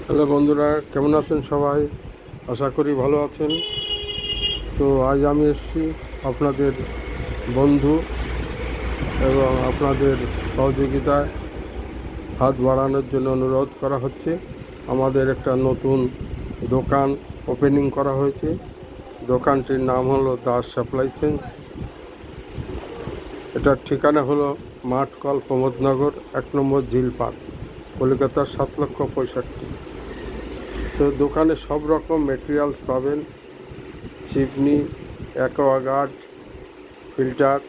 Hello বন্ধুরা, কেমন আছেন সবাই? আশা করি ভালো আছেন। তো আজ আমি এসেছি আপনাদের বন্ধু এবং আপনাদের সহযোগিতায় হাত বাড়ানোর জন্য অনুরোধ করা হচ্ছে। আমাদের একটা নতুন দোকান ওপেনিং করা হয়েছে। দোকানটির নাম হলো দাস সাপ্লাইসেন্স। এটার ঠিকানা হলো মাঠকল, প্রমোদনগর, 1 নম্বর ঝিল পার্ক, কলকাতা 7,65,000। তো দোকানে সব রকম মেটেরিয়ালস পাবেন: চিমনি, অ্যাকোয়াগার্ড, ফিল্টার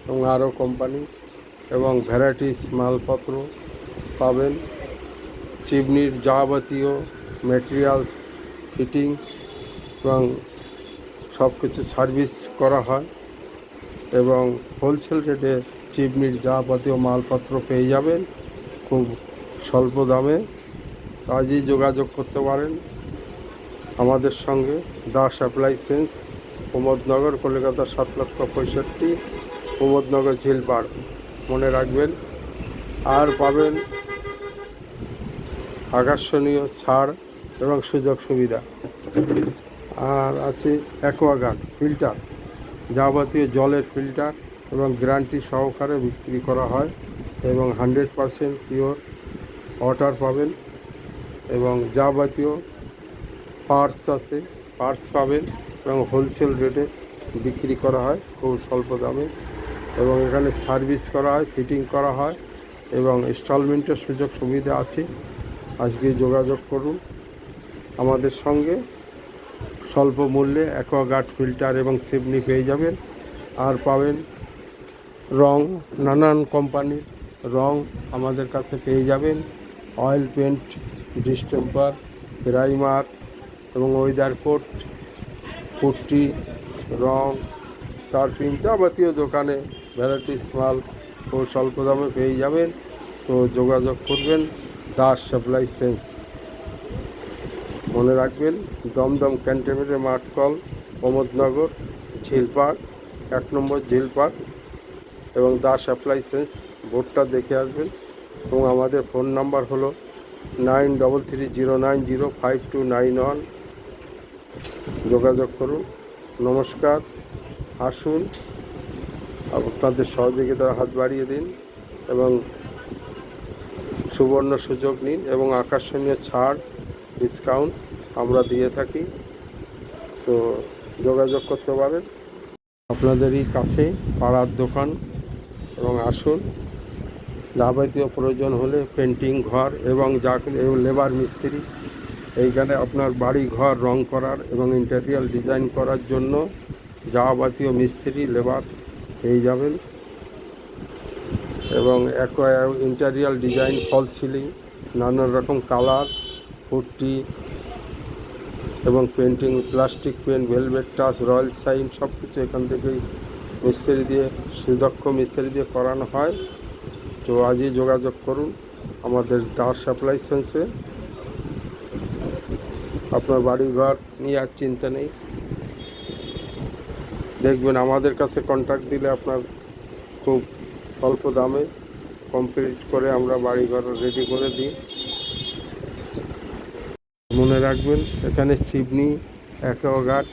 এবং আরও কোম্পানি এবং ভ্যারাইটিস মালপত্র পাবেন। চিমনির যাবতীয় মেটেরিয়ালস, ফিটিং এবং সব কিছু সার্ভিস করা হয় এবং হোলসেল রেটে চিমনির যাবতীয় মালপত্র পেয়ে যাবেন খুব স্বল্প দামে। আজই যোগাযোগ করতে পারেন আমাদের সঙ্গে। দাস অ্যাপ্লায়েন্সেস, প্রমোদনগর, কলকাতা 7,65,000, প্রমোদনগর ঝিল পার্ক, মনে রাখবেন। আর পাবেন আকর্ষণীয় ছাড় এবং সুযোগ সুবিধা। আর আছে অ্যাকোয়াগার্ড ফিল্টার, যাবতীয় জলের ফিল্টার এবং গ্যারান্টি সহকারে বিক্রি করা হয় এবং 100% পিওর ওয়াটার পাবেন এবং যাবতীয় পার্টস আছে, পার্টস পাবেন এবং হোলসেল রেটে বিক্রি করা হয় খুব স্বল্প দামে এবং এখানে সার্ভিস করা হয়, ফিটিং করা হয় এবং ইনস্টলমেন্টের সুযোগ সুবিধা আছে। আজকে যোগাযোগ করুন আমাদের সঙ্গে। স্বল্প মূল্যে অ্যাকোয়াগার্ড, ফিল্টার এবং চিমনি পেয়ে যাবেন। আর পাবেন রং, নানান কোম্পানির রং আমাদের কাছে পেয়ে যাবেন। অয়েল পেন্ট, ডিস্টেম্পার, প্রাইমার এবং ওয়েদার কোট, পুট্টি, রং, টার্পিং যাবতীয় দোকানে ভ্যারাইটিস মাল ও স্বল্প দামে পেয়ে যাবেন। তো যোগাযোগ করবেন দাস সাপ্লাইসেন্স, মনে রাখবেন। দমদম ক্যান্টনমেন্টের মাঠকল, প্রমোদনগর, ঝিল পার্ক, 1 নম্বর ঝিল পার্ক এবং দাস অ্যাপ্লায়েন্সেস বোর্ডটা দেখে আসবেন। এবং আমাদের ফোন নাম্বার হলো 9330905291। যোগাযোগ করুন। নমস্কার। আসুন, আপনাদের সহযোগিতার হাত বাড়িয়ে দিন এবং সুবর্ণ সুযোগ নিন এবং আকর্ষণীয় ছাড়, ডিসকাউন্ট আমরা দিয়ে থাকি। তো যোগাযোগ করতে পারেন। আপনাদেরই কাছে পাড়ার দোকান এবং আসুন। যাবতীয় প্রয়োজন হলে পেন্টিং, ঘর এবং লেবার মিস্ত্রি, এইখানে আপনার বাড়ি ঘর রং করার এবং ইন্টেরিয়ার ডিজাইন করার জন্য যাবতীয় মিস্ত্রি, লেবার পেয়ে যাবেন এবং ইন্টেরিয়ার ডিজাইন, ফল সিলিং, নানান রকম কালার, পুট্টি এবং painting, plastic paint, velvet touch, royal shine সব কিছু এখান থেকেই মিস্ত্রি দিয়ে, সুদক্ষ মিস্ত্রি দিয়ে করানো হয়। তো আজই যোগাযোগ করুন আমাদের দাস অ্যাপ্লায়েন্সে। আপনার বাড়ি ঘর নিয়ে আর চিন্তা নেই। দেখবেন আমাদের কাছে কন্ট্যাক্ট দিলে আপনার খুব স্বল্প দামে কমপ্লিট করে আমরা বাড়ি ঘর রেডি করে দিই। মনে রাখবেন, এখানে চিমনি, অ্যাকোয়াগার্ড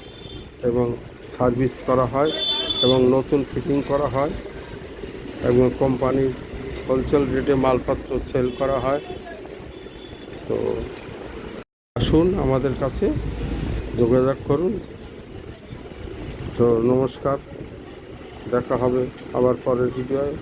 এবং সার্ভিস করা হয় এবং নতুন ফিটিং করা হয় এবং কোম্পানির হোলসেল রেটে মালপত্র সেল করা হয়। তো আসুন আমাদের কাছে, যোগাযোগ করুন। তো নমস্কার, দেখা হবে আবার পরের ভিডিওয়।